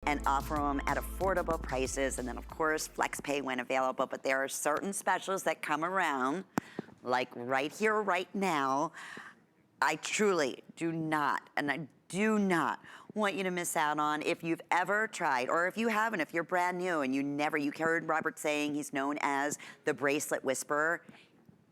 and offer them at affordable prices. And then of course, flex pay when available, but there are certain specials that come around, like right here, right now. I truly do not, and I do not want you to miss out on. If you've ever tried, or if you haven't, if you're brand new and you heard Robert saying he's known as the bracelet whisperer.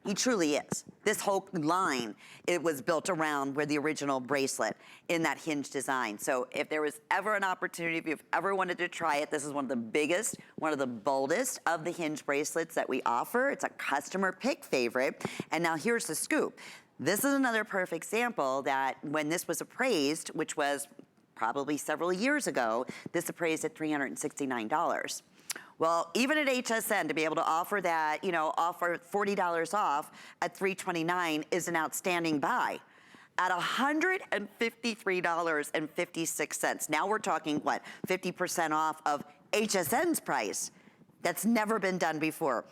He truly is. This whole line, it was built around where the original bracelet in that hinge design. So if there was ever an opportunity, if you've ever wanted to try it, this is one of the biggest, one of the boldest of the hinge bracelets that we offer. It's a customer pick favorite. And now here's the scoop. This is another perfect example that when this was appraised, which was probably several years ago, this appraised at $369. Well, even at HSN, to be able to offer that, offer $40 off at $329 is an outstanding buy. At $153.56. Now we're talking, what, 50% off of HSN's price. That's never been done before.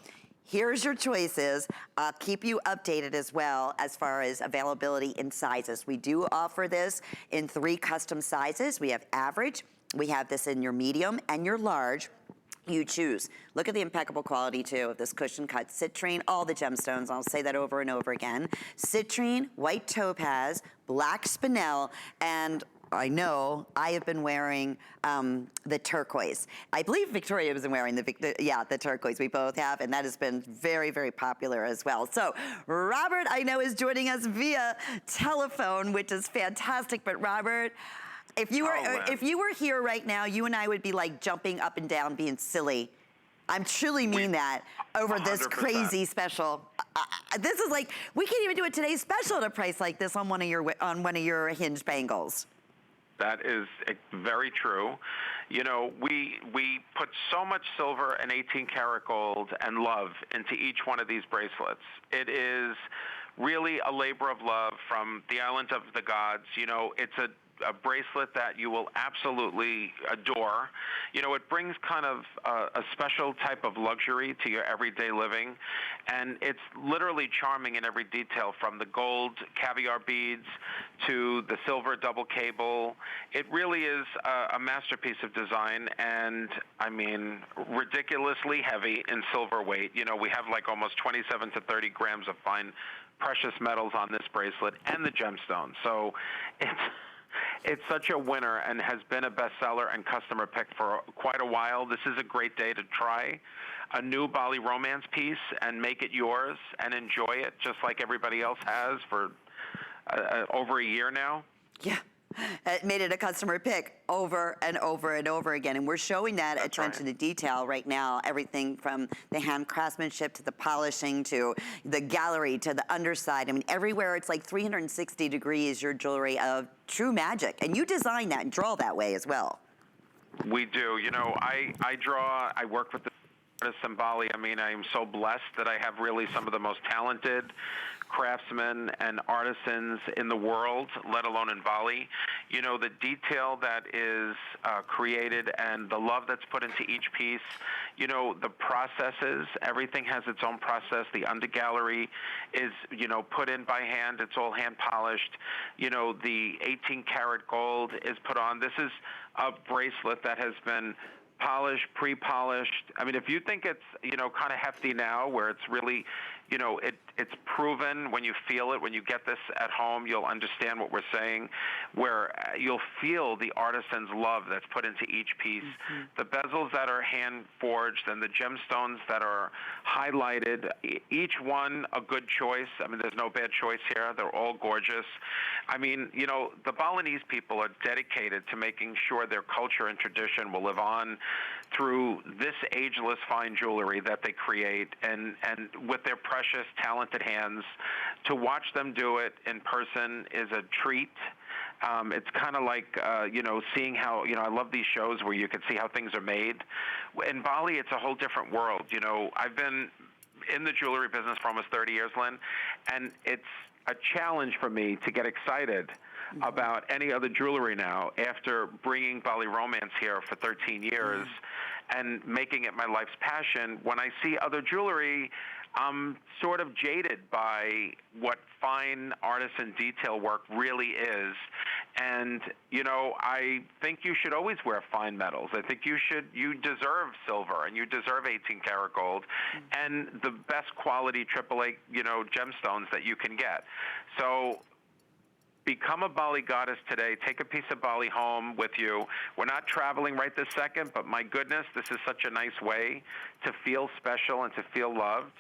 Here's your choices. I'll keep you updated as well as far as availability in sizes. We do offer this in 3 custom sizes. We have average, we have this in your medium and your large. You choose. Look at the impeccable quality too of this cushion cut citrine, all the gemstones, I'll say that over and over again. Citrine, white topaz, black spinel, and I know I have been wearing the turquoise. I believe Victoria has been wearing the turquoise. We both have, and that has been very, very popular as well. So Robert, I know, is joining us via telephone, which is fantastic. But Robert, if you were here right now, you and I would be like jumping up and down, being silly. I'm truly mean that over 100%. This crazy special. This is like, we can't even do a today's special at a price like this on one of your hinge bangles. That is very true. We put so much silver and 18 karat gold and love into each one of these bracelets. It is really a labor of love from the island of the gods. It's a bracelet that you will absolutely adore. It brings kind of a special type of luxury to your everyday living, and it's literally charming in every detail, from the gold caviar beads to the silver double cable. It really is a masterpiece of design, and I mean, ridiculously heavy in silver weight. We have like almost 27 to 30 grams of fine precious metals on this bracelet and the gemstones. So it's such a winner and has been a bestseller and customer pick for quite a while. This is a great day to try a new Bali RoManse piece and make it yours and enjoy it just like everybody else has for over a year now. Yeah. It made it a customer pick over and over and over again. And we're showing that attention to detail right now. Everything from the hand craftsmanship to the polishing to the gallery to the underside. I mean, everywhere it's like 360 degrees, your jewelry of true magic. And you design that and draw that way as well. We do. I work with the artists in Bali. I mean, I'm so blessed that I have really some of the most talented craftsmen and artisans in the world, let alone in Bali. The detail that is created and the love that's put into each piece, the processes, everything has its own process. The undergallery is, put in by hand. It's all hand polished. The 18 karat gold is put on. This is a bracelet that has been polished, pre-polished. I mean, if you think it's, kind of hefty now, where it's really, it's proven when you feel it, when you get this at home, you'll understand what we're saying, where you'll feel the artisan's love that's put into each piece. Mm-hmm. The bezels that are hand forged and the gemstones that are highlighted, each one a good choice. I mean, there's no bad choice here. They're all gorgeous. I mean, the Balinese people are dedicated to making sure their culture and tradition will live on through this ageless fine jewelry that they create, and with their precious, talented hands. To watch them do it in person is a treat. It's kind of like, seeing how, I love these shows where you can see how things are made. In Bali, it's a whole different world. I've been in the jewelry business for almost 30 years, Lynn, and it's a challenge for me to get excited about any other jewelry now after bringing Bali RoManse here for 13 years and making it my life's passion. When I see other jewelry, I'm sort of jaded by what fine artisan detail work really is. And, you know, I think you should always wear fine metals. I think you deserve silver, and you deserve 18 karat gold and the best quality AAA, you know, gemstones that you can get. So become a Bali goddess today. Take a piece of Bali home with you. We're not traveling right this second, but my goodness, this is such a nice way to feel special and to feel loved.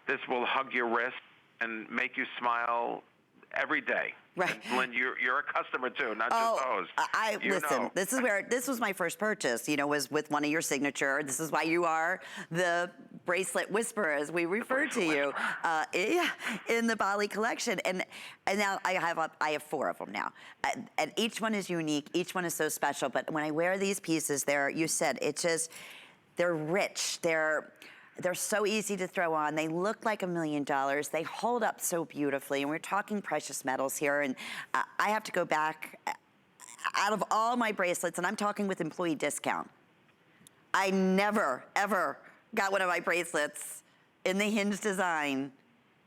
This will hug your wrist and make you smile every day. Right. And Lynn, you're a customer too, not just a host. Listen, this was my first purchase, you know, was with one of your signature. This is why you are the bracelet whisperer, as we refer to you, in the Bali collection. And now I have 4 of them now. And each one is unique. Each one is so special. But when I wear these pieces, you said, they're rich. They're so easy to throw on. They look like $1 million. They hold up so beautifully. And we're talking precious metals here. And I have to go back, out of all my bracelets, and I'm talking with employee discount, I never, ever got one of my bracelets in the Hinged design,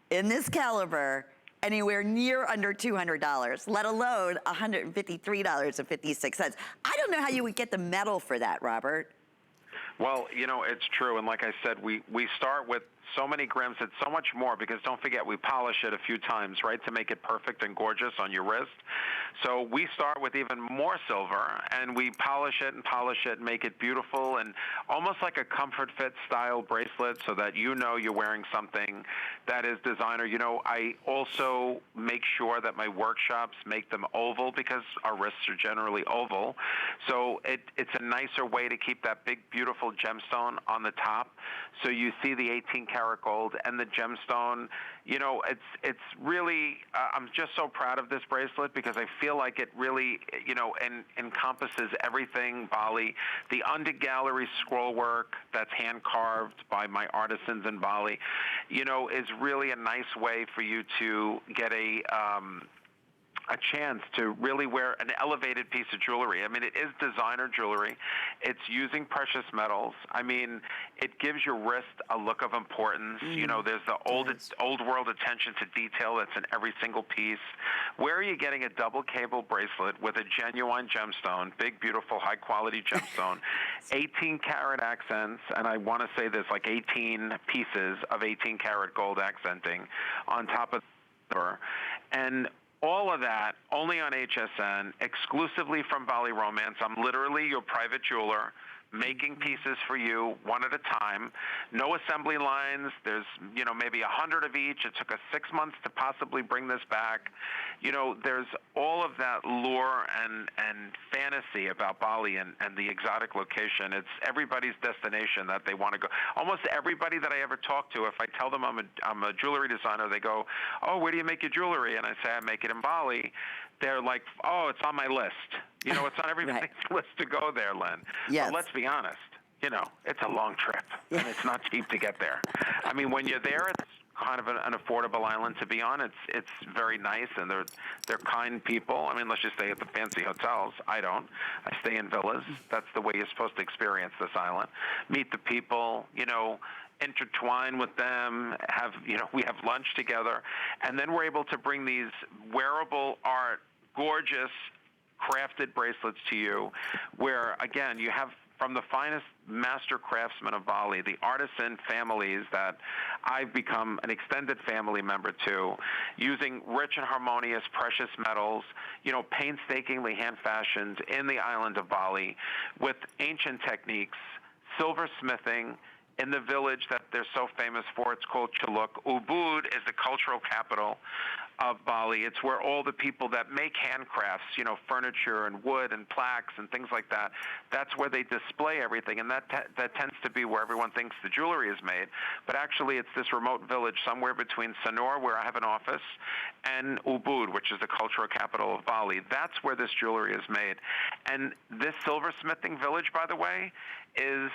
in this caliber, anywhere near under $200, let alone $153.56. I don't know how you would get the metal for that, Robert. Well, you know, it's true. And like I said, we start with so many grams. It's so much more because don't forget, we polish it a few times, right, to make it perfect and gorgeous on your wrist. So we start with even more silver, and we polish it and make it beautiful and almost like a comfort fit style bracelet so that you know you're wearing something that is designer. You know, I also make sure that my workshops make them oval because our wrists are generally oval. So it's a nicer way to keep that big, beautiful gemstone on the top. So you see the 18 karat gold and the gemstone. You know, it's really, I'm just so proud of this bracelet because I feel like it really, you know, encompasses everything Bali. The under gallery scroll work that's hand carved by my artisans in Bali, you know, is really a nice way for you to get a chance to really wear an elevated piece of jewelry. I mean, it is designer jewelry. It's using precious metals. I mean, it gives your wrist a look of importance. You know, there's the old world attention to detail that's in every single piece. Where are you getting a double cable bracelet with a genuine gemstone, big, beautiful, high quality gemstone, 18 karat accents, and I want to say there's like 18 pieces of 18 karat gold accenting on top of silver, and all of that only on HSN, exclusively from Bali RoManse. I'm literally your private jeweler, making pieces for you one at a time. No assembly lines. There's, you know, maybe 100 of each. It took us 6 months to possibly bring this back. You know, there's all of that lure and fantasy about Bali and the exotic location. It's everybody's destination that they want to go. Almost everybody that I ever talk to, if I tell them I'm a jewelry designer, they go, "Oh, where do you make your jewelry?" And I say, "I make it in Bali." They're like, "Oh, it's on my list." You know, it's on everybody's list to go there, Len. Yes. But let's be honest, you know, it's a long trip, and it's not cheap to get there. I mean, when you're there, it's kind of an affordable island to be on. It's very nice, and they're kind people. I mean, let's just stay at the fancy hotels. I don't. I stay in villas. That's the way you're supposed to experience this island. Meet the people, you know, intertwine with them, we have lunch together, and then we're able to bring these wearable art, gorgeous crafted bracelets to you, where, again, you have from the finest master craftsmen of Bali, the artisan families that I've become an extended family member to, using rich and harmonious precious metals, you know, painstakingly hand-fashioned in the island of Bali with ancient techniques, silversmithing, in the village that they're so famous for. It's called Chuluk. Ubud is the cultural capital of Bali. It's where all the people that make handcrafts, you know, furniture and wood and plaques and things like that, that's where they display everything. And that tends to be where everyone thinks the jewelry is made. But actually, it's this remote village somewhere between Sanur, where I have an office, and Ubud, which is the cultural capital of Bali. That's where this jewelry is made. And this silversmithing village, by the way, is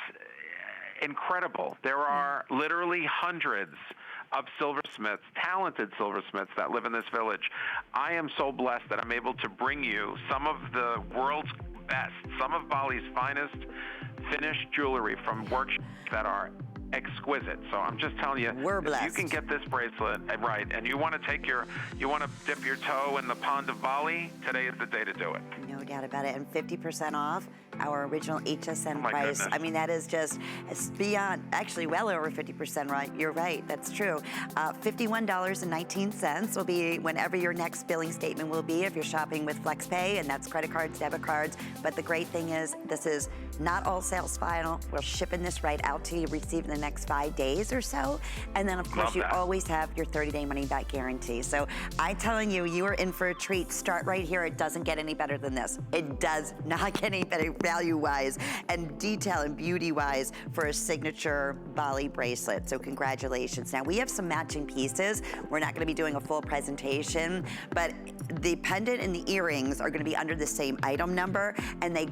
incredible. There are literally hundreds of silversmiths, talented silversmiths that live in this village. I am so blessed that I'm able to bring you some of the world's best, some of Bali's finest finished jewelry from workshops that are exquisite. So I'm just telling you, We're if blessed. you can get this bracelet right, and you want to dip your toe in the pond of Bali, today is the day to do it. No doubt about it. And 50% off our original HSN my price. goodness. I mean, that is just, it's beyond, actually well over 50%, right? You're right, that's true. $51.19 will be whenever your next billing statement will be if you're shopping with FlexPay, and that's credit cards, debit cards. But the great thing is, this is not all sales final. We're shipping this right out to you, receive in the next 5 days or so. And then of course Love you that. always have your 30-day money-back guarantee. So I'm telling you, you are in for a treat. Start right here. It doesn't get any better than this. It does not get any better value-wise and detail and beauty-wise for a signature Bali bracelet. So congratulations. Now we have some matching pieces. We're not going to be doing a full presentation, but the pendant and the earrings are going to be under the same item number, and they